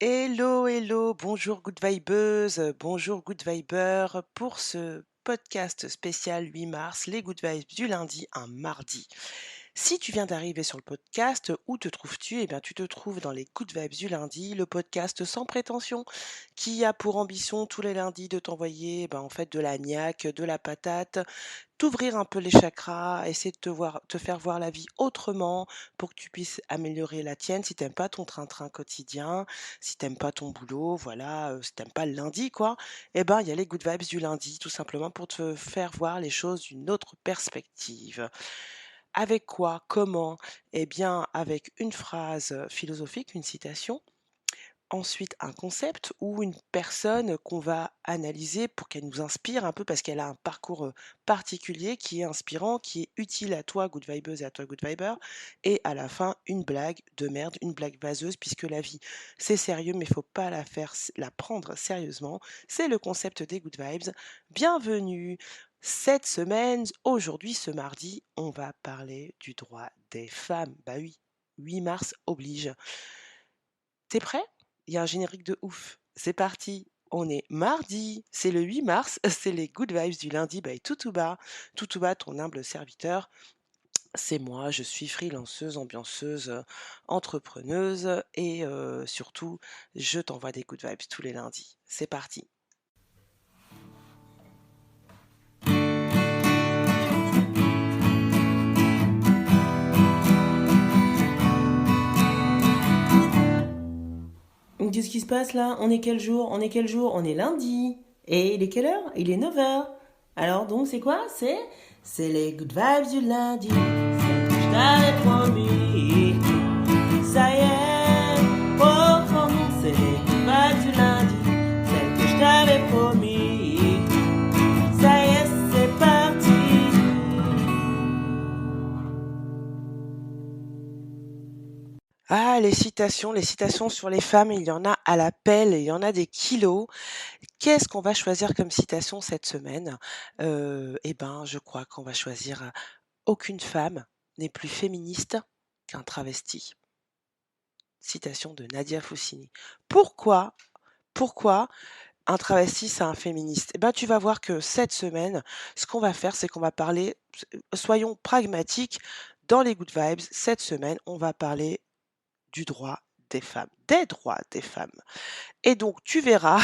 Hello, hello, bonjour Good Vibeuse, bonjour Good Viber pour ce podcast spécial 8 mars, les Good Vibes du lundi, un mardi. Si tu viens d'arriver sur le podcast, où te trouves-tu? Eh bien, tu te trouves dans les Good Vibes du lundi, le podcast sans prétention qui a pour ambition tous les lundis de t'envoyer en fait de la niaque, de la patate, t'ouvrir un peu les chakras, essayer de te faire voir la vie autrement pour que tu puisses améliorer la tienne si t'aimes pas ton train-train quotidien, si t'aimes pas ton boulot, voilà, si t'aimes pas le lundi quoi, eh ben, il y a les good vibes du lundi tout simplement pour te faire voir les choses d'une autre perspective. Avec quoi? Comment? Eh bien, avec une phrase, philosophique, une citation. Ensuite, un concept ou une personne qu'on va analyser pour qu'elle nous inspire un peu parce qu'elle a un parcours, particulier qui est inspirant, qui est utile à toi good vibeuse et à toi good viber et à la fin, une blague de merde, une blague vaseuse puisque la vie, c'est sérieux mais il faut pas la prendre sérieusement. C'est le concept des good vibes. Bienvenue! Cette semaine, aujourd'hui, ce mardi, on va parler du droit des femmes. Bah oui, 8 mars oblige. Tu prêt? Il y a un générique de ouf. C'est parti. On est mardi, c'est le 8 mars, c'est les good vibes du lundi by Toutouba. Toutouba, ton humble serviteur, c'est moi, je suis freelanceuse, ambianceuse, entrepreneuse et surtout, je t'envoie des good vibes tous les lundis. C'est parti. Qu'est-ce qui se passe là? On est quel jour? On est quel jour? On est lundi. Et il est quelle heure? Il est 9 heures. Alors donc c'est quoi? C'est les good vibes du lundi. Celle que je t'avais promis. Ça y est. Oh, oh, oh, c'est les good vibes du lundi. Celle que je t'avais promis. Ça y est, c'est parti. Ah, les citations sur les femmes, il y en a à la pelle, il y en a des kilos. Qu'est-ce qu'on va choisir comme citation cette semaine? Eh ben, je crois qu'on va choisir, «Aucune femme n'est plus féministe qu'un travesti». Citation de Nadia Foussini. Pourquoi pourquoi un travesti, c'est un féministe? Eh ben, tu vas voir que cette semaine, ce qu'on va faire, c'est qu'on va parler soyons pragmatiques, dans les good vibes, cette semaine, on va parler du droit des femmes, des droits des femmes. Et donc tu verras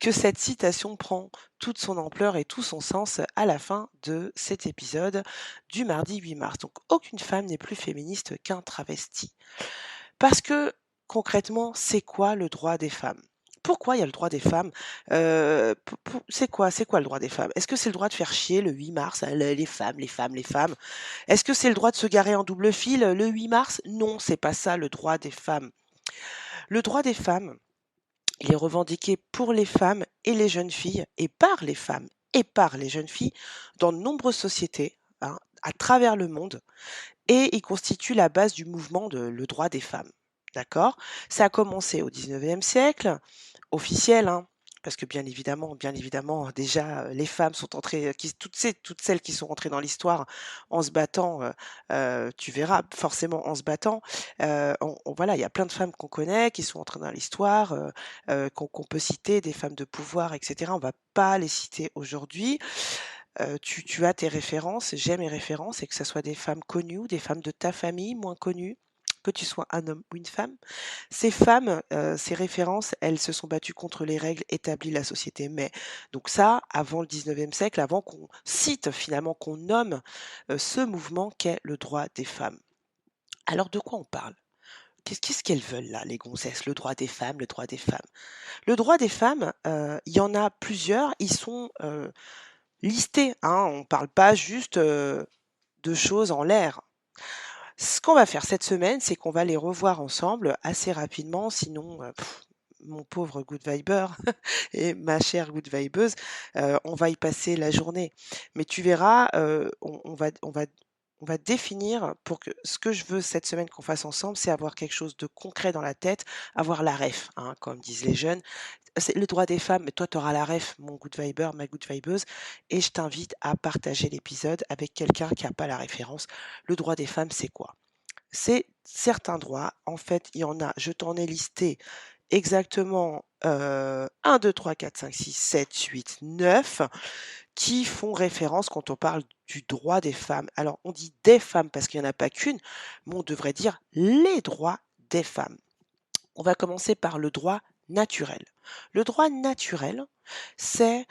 que cette citation prend toute son ampleur et tout son sens à la fin de cet épisode du mardi 8 mars. Donc aucune femme n'est plus féministe qu'un travesti. Parce que concrètement, c'est quoi le droit des femmes? Pourquoi il y a le droit des femmes? C'est quoi le droit des femmes? Est-ce que c'est le droit de faire chier le 8 mars, les femmes, les femmes, les femmes? Est-ce que c'est le droit de se garer en double fil le 8 mars? Non, c'est pas ça le droit des femmes. Le droit des femmes, il est revendiqué pour les femmes et les jeunes filles, et par les femmes et par les jeunes filles, dans de nombreuses sociétés, hein, à travers le monde, et il constitue la base du mouvement de le droit des femmes. D'accord? Ça a commencé au 19e siècle, officiel, hein, parce que bien évidemment, déjà, les femmes sont entrées, toutes celles qui sont rentrées dans l'histoire en se battant, tu verras forcément en se battant, voilà, il y a plein de femmes qu'on connaît qui sont entrées dans l'histoire, qu'on peut citer, des femmes de pouvoir et cetera. On va pas les citer aujourd'hui. Tu as tes références, j'ai mes références et que ça soit des femmes connues ou des femmes de ta famille moins connues, que tu sois un homme ou une femme. Ces femmes, ces références, elles se sont battues contre les règles établies de la société. Mais donc ça, avant le 19e siècle, avant qu'on cite finalement, qu'on nomme, ce mouvement qu'est le droit des femmes. Alors de quoi on parle? Qu'est-ce qu'elles veulent là, les gonzesses? Le droit des femmes, le droit des femmes. Le droit des femmes, il y en a plusieurs, ils sont, listés, hein. On parle pas juste, de choses en l'air. Ce qu'on va faire cette semaine, c'est qu'on va les revoir ensemble assez rapidement, sinon, mon pauvre good viber et ma chère good vibeuse, on va y passer la journée. Mais tu verras, on va définir pour que ce que je veux cette semaine qu'on fasse ensemble, c'est avoir quelque chose de concret dans la tête, avoir la ref, hein, comme disent les jeunes. C'est le droit des femmes, mais toi, tu auras la ref, mon good viber, ma good vibeuse, et je t'invite à partager l'épisode avec quelqu'un qui a pas la référence. Le droit des femmes, c'est quoi? C'est certains droits, en fait, il y en a, je t'en ai listé exactement 1, 2, 3, 4, 5, 6, 7, 8, 9 qui font référence quand on parle du droit des femmes. Alors, on dit des femmes parce qu'il n'y en a pas qu'une, mais on devrait dire les droits des femmes. On va commencer par le droit naturel. Le droit naturel, c'est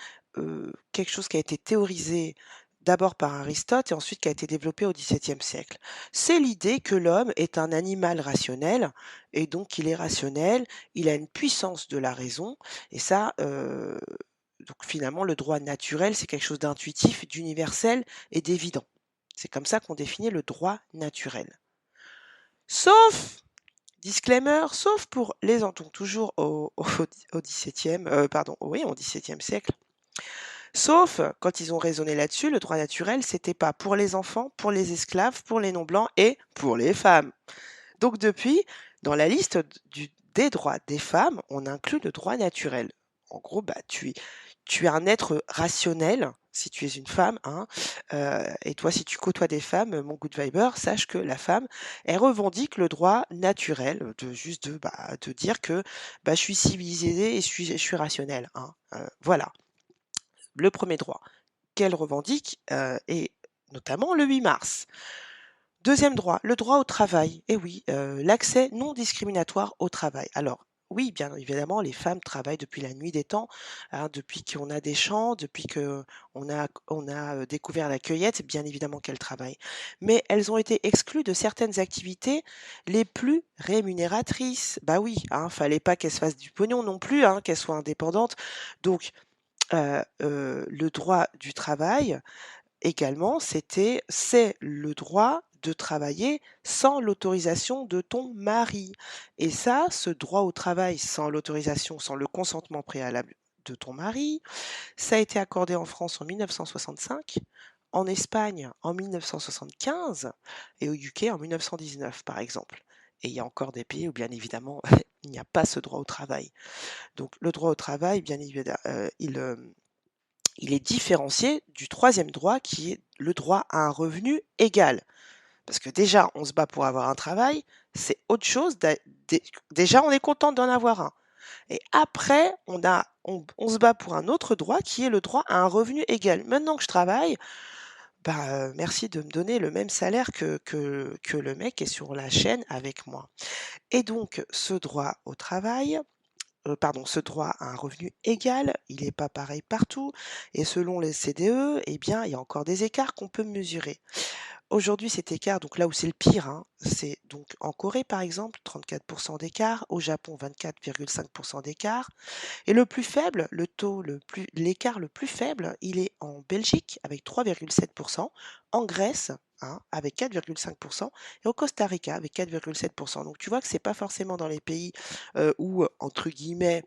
quelque chose qui a été théorisé d'abord par Aristote et ensuite qui a été développé au XVIIe siècle. C'est l'idée que l'homme est un animal rationnel et donc il est rationnel, il a une puissance de la raison et ça, donc finalement le droit naturel, c'est quelque chose d'intuitif, d'universel et d'évident. C'est comme ça qu'on définit le droit naturel. Sauf disclaimer, sauf pour les donc toujours au XVIIe, pardon, oui, au XVIIe siècle. Sauf quand ils ont raisonné là-dessus, le droit naturel, c'était pas pour les enfants, pour les esclaves, pour les non-blancs et pour les femmes. Donc depuis, dans la liste des droits des femmes, on inclut le droit naturel. En gros, bah, tu es un être rationnel si tu es une femme, hein, et toi, si tu côtoies des femmes, mon good viber, sache que la femme, elle revendique le droit naturel de juste de dire que bah, je suis civilisée et je suis rationnelle. Hein, voilà, le premier droit qu'elle revendique, et notamment le 8 mars. Deuxième droit, le droit au travail. Et oui, l'accès non discriminatoire au travail. Alors, oui, bien évidemment, les femmes travaillent depuis la nuit des temps, hein, depuis qu'on a des champs, depuis qu'on a découvert la cueillette, bien évidemment qu'elles travaillent. Mais elles ont été exclues de certaines activités les plus rémunératrices. Bah oui, hein, fallait pas qu'elles se fassent du pognon non plus, hein, qu'elles soient indépendantes. Donc, le droit du travail, également, c'est le droit de travailler sans l'autorisation de ton mari. Et ça, ce droit au travail sans l'autorisation, sans le consentement préalable de ton mari, ça a été accordé en France en 1965, en Espagne en 1975 et au UK en 1919, par exemple. Et il y a encore des pays où, bien évidemment, il n'y a pas ce droit au travail. Donc, le droit au travail, bien évidemment, il est différencié du troisième droit qui est le droit à un revenu égal. Parce que déjà, on se bat pour avoir un travail, c'est autre chose. Déjà, on est content d'en avoir un. Et après, on se bat pour un autre droit qui est le droit à un revenu égal. Maintenant que je travaille, bah, merci de me donner le même salaire que le mec qui est sur la chaîne avec moi. Et donc, ce droit au travail, pardon, ce droit à un revenu égal, il n'est pas pareil partout et selon les CDE, eh bien, il y a encore des écarts qu'on peut mesurer. Aujourd'hui, cet écart, donc là où c'est le pire, hein, c'est donc en Corée, par exemple, 34 d'écart, au Japon, 24,5 d'écart et le plus faible, l'écart le plus faible, il est en Belgique avec 3,7, en Grèce, hein, avec 4,5 et au Costa Rica avec 4,7. Donc tu vois que c'est pas forcément dans les pays, où, entre guillemets,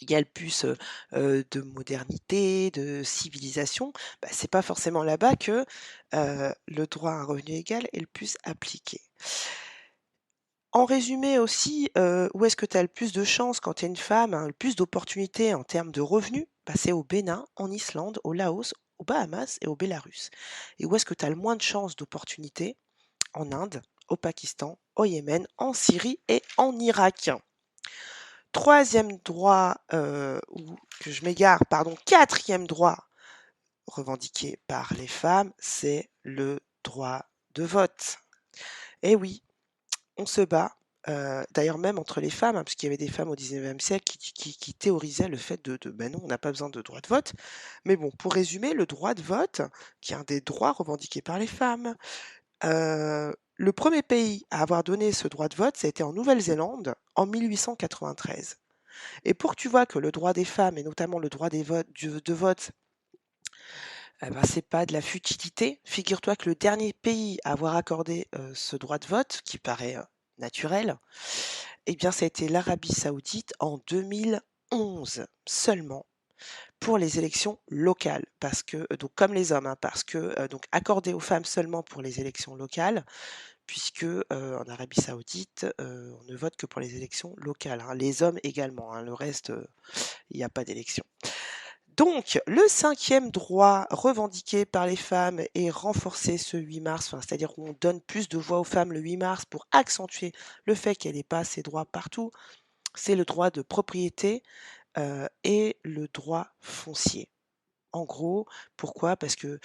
il y a le plus, de modernité, de civilisation, bah, c'est pas forcément là-bas que, le droit à un revenu égal est le plus appliqué. En résumé aussi, où est-ce que tu as le plus de chance quand tu es une femme, hein, le plus d'opportunités en termes de revenus? Bah, c'est au Bénin, en Islande, au Laos, aux Bahamas et au Bélarus. Et où est-ce que tu as le moins de chances d'opportunités? En Inde, au Pakistan, au Yémen, en Syrie et en Irak. Troisième droit, ou que je m'égare, pardon, quatrième droit revendiqué par les femmes, c'est le droit de vote. Et oui, on se bat, d'ailleurs même entre les femmes, hein, puisqu'il y avait des femmes au 19e siècle qui théorisaient le fait ben non, on n'a pas besoin de droit de vote. Mais bon, pour résumer, le droit de vote, qui est un des droits revendiqués par les femmes, le premier pays à avoir donné ce droit de vote, ça a été en Nouvelle-Zélande en 1893. Et pour que tu vois que le droit des femmes et notamment le droit de vote, eh ben, c'est pas de la futilité. Figure-toi que le dernier pays à avoir accordé ce droit de vote, qui paraît naturel, eh bien, ça a été l'Arabie Saoudite en 2011 seulement pour les élections locales, parce que donc comme les hommes, hein, parce que donc accordé aux femmes seulement pour les élections locales, puisque en Arabie Saoudite, on ne vote que pour les élections locales. Hein. Les hommes également, hein, le reste, il n'y a pas d'élection. Donc, le cinquième droit revendiqué par les femmes et renforcé ce 8 mars, c'est-à-dire qu'on donne plus de voix aux femmes le 8 mars pour accentuer le fait qu'elle n'ait pas ces droits partout, c'est le droit de propriété, et le droit foncier. En gros, pourquoi? Parce que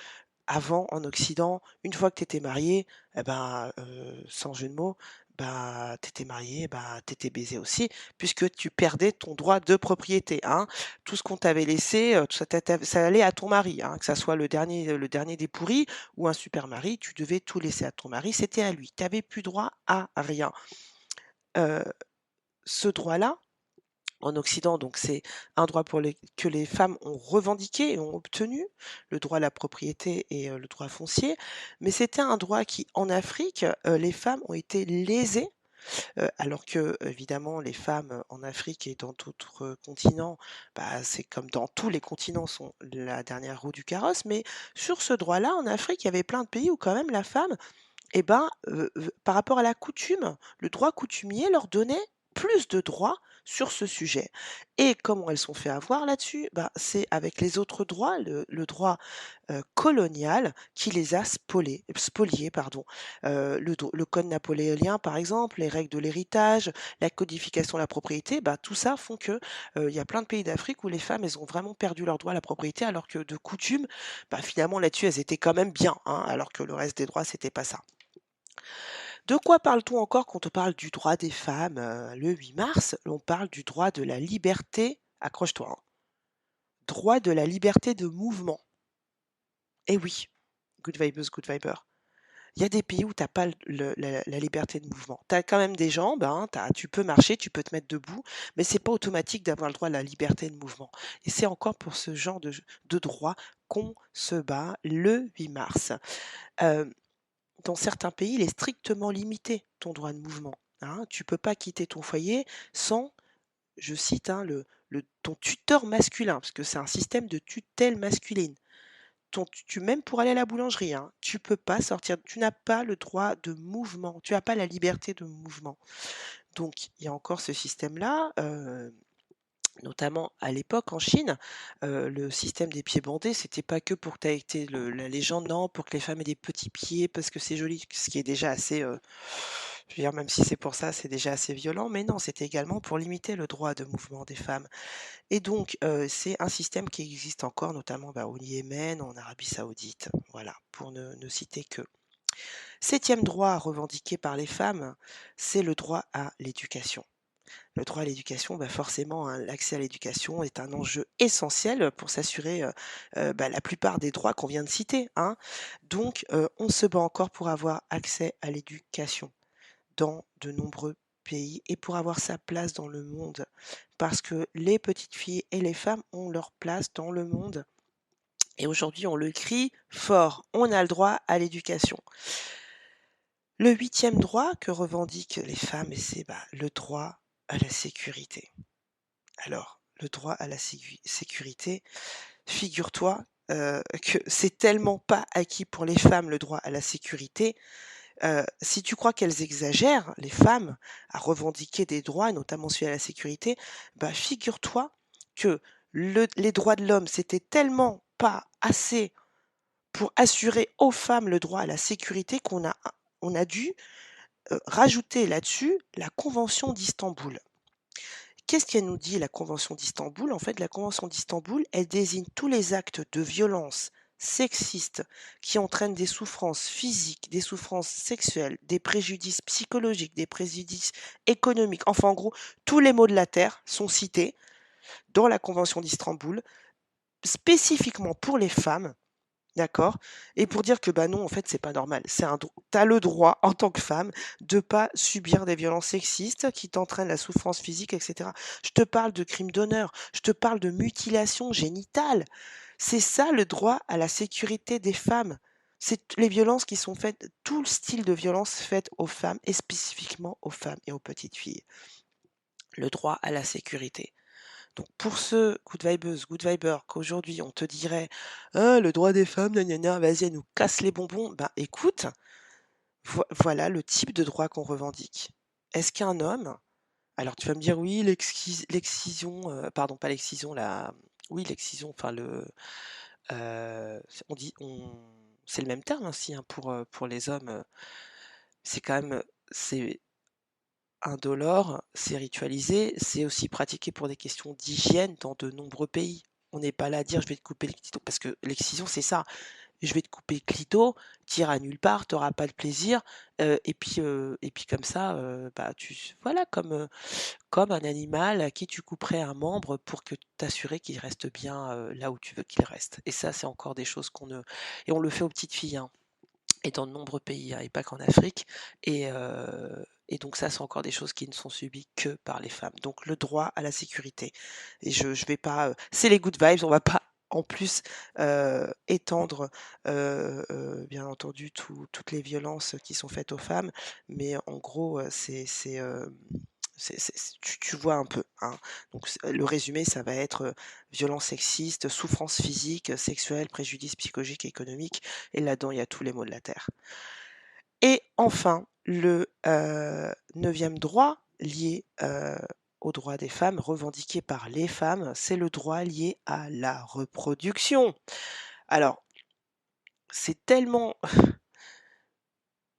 avant, en Occident, une fois que tu étais marié, et ben, sans jeu de mots, bah, tu étais marié, bah, tu étais baisé aussi, puisque tu perdais ton droit de propriété, hein. Tout ce qu'on t'avait laissé, tout ça ça allait à ton mari, hein, que ça soit le dernier des pourris ou un super mari, tu devais tout laisser à ton mari, c'était à lui. Tu avais plus droit à rien. Heu, Ce droit-là, en Occident, donc c'est un droit que les femmes ont revendiqué et ont obtenu, le droit à la propriété et le droit foncier. Mais c'était un droit qui, en Afrique, les femmes ont été lésées, alors que évidemment les femmes en Afrique et dans d'autres continents, bah, c'est comme dans tous les continents, sont la dernière roue du carrosse. Mais sur ce droit-là, en Afrique, il y avait plein de pays où quand même la femme, et ben, par rapport à la coutume, le droit coutumier leur donnait plus de droits sur ce sujet. Et comment elles sont fait avoir là-dessus? Bah, c'est avec les autres droits, le droit, colonial qui les a spoliés, pardon. Le code napoléonien, par exemple, les règles de l'héritage, la codification de la propriété, bah, tout ça font que, il y a plein de pays d'Afrique où les femmes, elles ont vraiment perdu leur droit à la propriété alors que de coutume, bah, finalement là-dessus, elles étaient quand même bien, hein, alors que le reste des droits, c'était pas ça. De quoi parle-t-on encore quand on parle du droit des femmes, le 8 mars? On parle du droit de la liberté, accroche-toi, hein, droit de la liberté de mouvement. Eh oui, good vibes, good viber. Il y a des pays où tu as pas la liberté de mouvement. Tu as quand même des jambes, hein, tu peux marcher, tu peux te mettre debout, mais c'est pas automatique d'avoir le droit à la liberté de mouvement. Et c'est encore pour ce genre de droit qu'on se bat le 8 mars. Hem Dans certains pays, il est strictement limité, ton droit de mouvement, hein. Tu peux pas quitter ton foyer sans, je cite, hein, ton tuteur masculin, parce que c'est un système de tutelle masculine. Même pour aller à la boulangerie, hein, tu peux pas sortir, tu n'as pas le droit de mouvement, tu as pas la liberté de mouvement. Donc il y a encore ce système-là, notamment à l'époque en Chine, le système des pieds bandés, c'était pas que pour que tu aies été la légende, non, pour que les femmes aient des petits pieds parce que c'est joli, ce qui est déjà assez, je veux dire, même si c'est pour ça, c'est déjà assez violent, mais non, c'était également pour limiter le droit de mouvement des femmes. Et donc, c'est un système qui existe encore, notamment, bah, au Yémen, en Arabie Saoudite, voilà, pour ne citer que. Septième droit revendiqué par les femmes, c'est le droit à l'éducation. Le droit à l'éducation, bah, forcément, hein, l'accès à l'éducation est un enjeu essentiel pour s'assurer, bah, la plupart des droits qu'on vient de citer, hein. Donc, on se bat encore pour avoir accès à l'éducation dans de nombreux pays et pour avoir sa place dans le monde. Parce que les petites filles et les femmes ont leur place dans le monde et aujourd'hui, on le crie fort, on a le droit à l'éducation. Le huitième droit que revendiquent les femmes, c'est, bah, le droit à la sécurité. Alors, le droit à la sécurité, figure-toi, que c'est tellement pas acquis pour les femmes, le droit à la sécurité. Si tu crois qu'elles exagèrent, les femmes, à revendiquer des droits, et notamment celui à la sécurité, bah, figure-toi que les droits de l'homme, c'était tellement pas assez pour assurer aux femmes le droit à la sécurité qu'on a dû, rajouter là-dessus la convention d'Istanbul. Qu'est-ce qu'elle nous dit, la convention d'Istanbul? En fait, la convention d'Istanbul, elle désigne tous les actes de violence sexiste qui entraînent des souffrances physiques, des souffrances sexuelles, des préjudices psychologiques, des préjudices économiques. Enfin, en gros, tous les maux de la terre sont cités dans la convention d'Istanbul, spécifiquement pour les femmes. D'accord? Et pour dire que, bah, non, en fait, c'est pas normal. Tu as le droit, en tant que femme, de pas subir des violences sexistes qui t'entraînent la souffrance physique et cetera. Je te parle de crimes d'honneur, je te parle de mutilation génitale. C'est ça le droit à la sécurité des femmes. C'est les violences qui sont faites, tout le style de violence faites aux femmes et spécifiquement aux femmes et aux petites filles. Le droit à la sécurité. Donc pour ceux, good vibes, good vibers, qu'aujourd'hui on te dirait: «Ah, le droit des femmes, gna gna gna, vas-y, elle nous casse les bonbons», ben écoute, voilà le type de droit qu'on revendique. Est-ce qu'un homme, alors tu vas me dire: «Oui, l'excision, pardon, pas l'excision, oui, l'excision, enfin on dit c'est le même terme ainsi, hein, pour les hommes, c'est quand même, c'est indolore, c'est ritualisé, c'est aussi pratiqué pour des questions d'hygiène dans de nombreux pays. On n'est pas là à dire: «Je vais te couper le clito», parce que l'excision, c'est ça. Je vais te couper le clito, tu iras nulle part, tu auras pas de plaisir, et puis comme ça, bah, tu voilà, comme un animal à qui tu couperais un membre pour que t'assurer qu'il reste bien, là où tu veux qu'il reste. Et ça, c'est encore des choses qu'on ne et on le fait aux petites filles, hein, et dans de nombreux pays, hein, et pas qu'en Afrique. Et donc ça, c'est encore des choses qui ne sont subies que par les femmes. Donc le droit à la sécurité. Et je vais pas, c'est les good vibes, on va pas en plus, étendre, bien entendu toutes les violences qui sont faites aux femmes, mais en gros, tu vois un peu, hein. Donc le résumé, ça va être, violence sexiste, souffrance physique, sexuelle, préjudice psychologique, économique, et là-dedans, il y a tous les maux de la terre. Et enfin, le 9e droit lié, aux droits des femmes, revendiqué par les femmes, c'est le droit lié à la reproduction. Alors, c'est tellement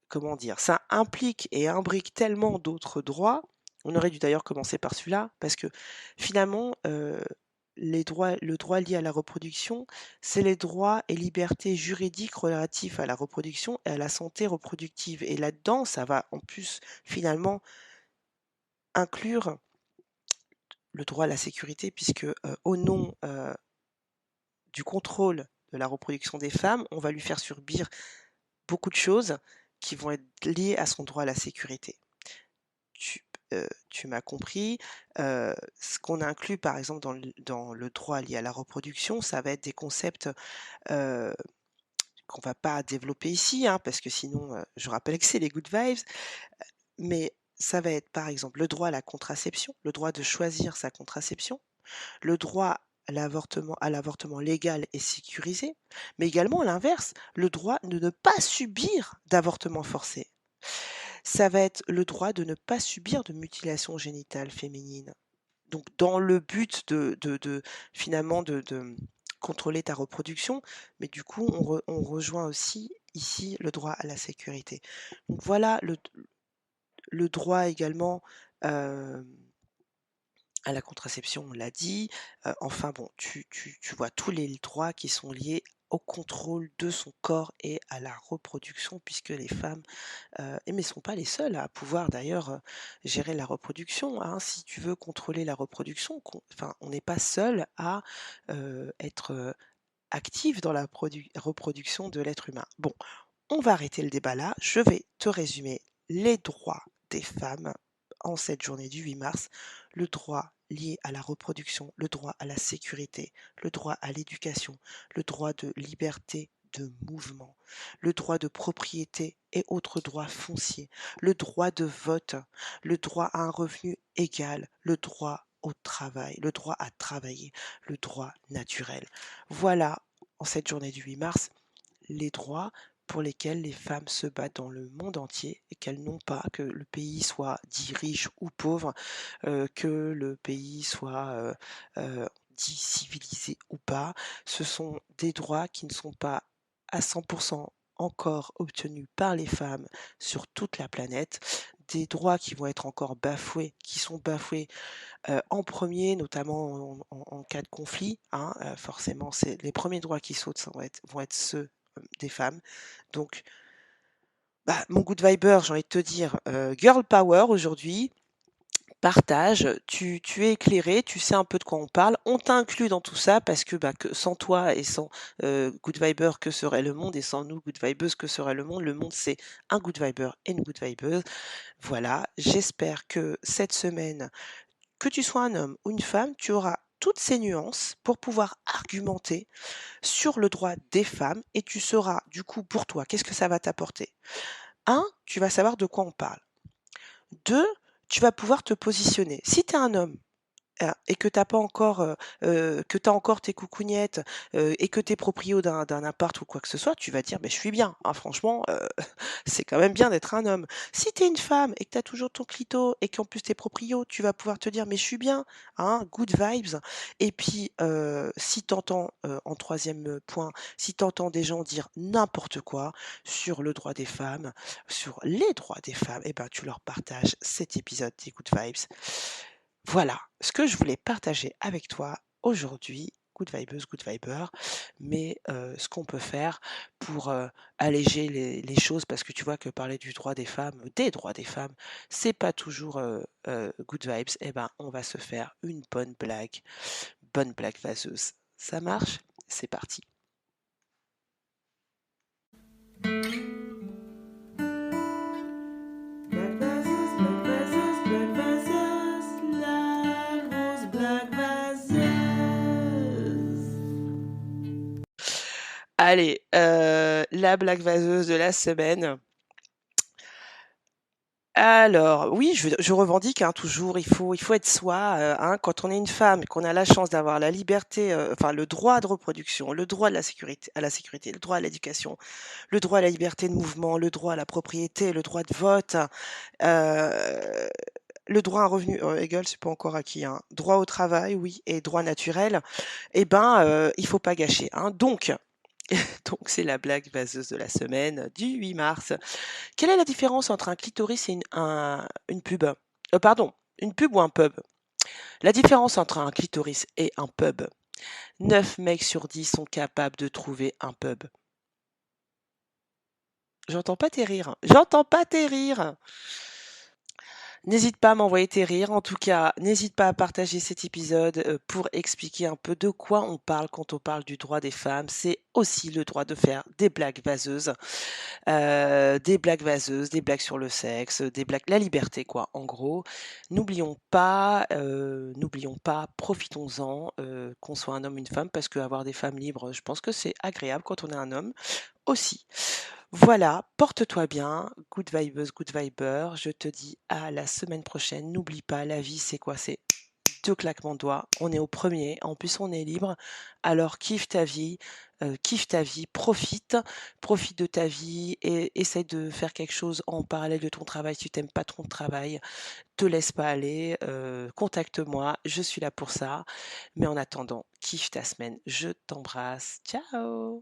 comment dire? Ça implique et imbrique tellement d'autres droits. On aurait dû d'ailleurs commencer par celui-là, parce que finalement, le droit lié à la reproduction, c'est les droits et libertés juridiques relatifs à la reproduction et à la santé reproductive. Et là-dedans, ça va en plus finalement inclure le droit à la sécurité, puisque au nom du contrôle de la reproduction des femmes, on va lui faire subir beaucoup de choses qui vont être liées à son droit à la sécurité. Tu m'as compris. Ce qu'on inclut, par exemple, dans le droit lié à la reproduction, ça va être des concepts euh, qu'on va pas développer ici, hein, parce que sinon, je rappelle que c'est les good vibes, mais ça va être, par exemple, le droit à la contraception, le droit de choisir sa contraception, le droit à l'avortement légal et sécurisé, mais également à l'inverse, le droit de ne pas subir d'avortement forcé. Ça va être le droit de ne pas subir de mutilation génitale féminine. Donc dans le but de finalement de contrôler ta reproduction, mais du coup on rejoint aussi ici le droit à la sécurité. Donc voilà le droit également, hem à la contraception, on l'a dit. Enfin bon, tu vois tous les droits qui sont liés au contrôle de son corps et à la reproduction, puisque les femmes, et mais sont pas les seules à pouvoir d'ailleurs, gérer la reproduction, hein. Si tu veux contrôler la reproduction, enfin, on n'est pas seul à, être, active dans la reproduction de l'être humain. Bon, on va arrêter le débat là. Je vais te résumer les droits des femmes en cette journée du 8 mars. Le droit lié à la reproduction, le droit à la sécurité, le droit à l'éducation, le droit de liberté de mouvement, le droit de propriété et autres droits fonciers, le droit de vote, le droit à un revenu égal, le droit au travail, le droit à travailler, le droit naturel. Voilà, en cette journée du 8 mars, les droits pour lesquels les femmes se battent dans le monde entier, et qu'elles n'ont pas, que le pays soit dit riche ou pauvre, que le pays soit dit civilisé ou pas. Ce sont des droits qui ne sont pas à 100% encore obtenus par les femmes sur toute la planète, des droits qui vont être encore bafoués, qui sont bafoués en premier, notamment en cas de conflit, hein, forcément, c'est les premiers droits qui sautent, ça vont être ceux des femmes. Donc, bah, mon good viber, j'ai envie de te dire, girl power aujourd'hui, partage, tu es éclairé, tu sais un peu de quoi on parle. On t'inclut dans tout ça parce que, bah, que sans toi et sans good viber, que serait le monde? Et sans nous, good vibeuses, que serait le monde? Le monde, c'est un good viber et une good vibeuse. Voilà, j'espère que cette semaine, que tu sois un homme ou une femme, tu auras toutes ces nuances pour pouvoir argumenter sur le droit des femmes, et tu sauras du coup pour toi qu'est-ce que ça va t'apporter. Un, tu vas savoir de quoi on parle. Deux, tu vas pouvoir te positionner. Si tu es un homme, et que t'as pas encore, que tu encore tes coucougnettes, et que tu es proprio d'un appart ou quoi que ce soit, tu vas dire: «Beh, je suis bien, hein, franchement, c'est quand même bien d'être un homme». Si tu es une femme et que tu as toujours ton clito et qu'en plus tu es proprio, tu vas pouvoir te dire: «Mais je suis bien, hein, good vibes». Et puis, si tu entends, en 3e point, si tu entends des gens dire n'importe quoi sur le droit des femmes, sur les droits des femmes, et ben, tu leur partages cet épisode des Good Vibes. Voilà ce que je voulais partager avec toi aujourd'hui, good vibeuse, good viber, mais ce qu'on peut faire pour, alléger les choses, parce que tu vois que parler du droit des droits des femmes, c'est pas toujours, good vibes, et ben, on va se faire une bonne blague vaseuse. Ça marche? C'est parti. Black vaseuse, la rose black vaseuse. Allez, la blague vaseuse de la semaine. Alors, oui, je revendique, hein, toujours, il faut être soi, hein. Quand on est une femme, qu'on a la chance d'avoir la liberté, enfin le droit de reproduction, le droit de la sécurité, le droit à l'éducation, le droit à la liberté de mouvement, le droit à la propriété, le droit de vote, heu, le droit à un revenu, égal, c'est pas encore acquis, hein. Droit au travail, oui, et droit naturel, et ben, il faut pas gâcher, hein. Donc c'est la blague vaseuse de la semaine du 8 mars. Quelle est la différence entre un clitoris et une pub? Pardon, une pub ou un pub? La différence entre un clitoris et un pub. 9 mecs sur 10 sont capables de trouver un pub. J'entends pas tes rires. J'entends pas tes rires. N'hésite pas à m'envoyer tes rires. En tout cas, n'hésite pas à partager cet épisode, pour expliquer un peu de quoi on parle quand on parle du droit des femmes. C'est aussi le droit de faire des blagues vaseuses. Des blagues sur le sexe, des blagues, la liberté quoi, en gros. N'oublions pas, profitons-en, qu'on soit un homme ou une femme, parce qu'avoir des femmes libres, je pense que c'est agréable quand on est un homme aussi. Voilà, porte-toi bien, good vibes, good viber. Je te dis à la semaine prochaine. N'oublie pas, la vie, c'est quoi? C'est 2 claquements de doigts. On est au premier. En plus, on est libre. Alors, kiffe ta vie, profite de ta vie et essaye de faire quelque chose en parallèle de ton travail. Si tu t'aimes pas ton travail, te laisse pas aller, contacte-moi, je suis là pour ça. Mais en attendant, kiffe ta semaine. Je t'embrasse. Ciao!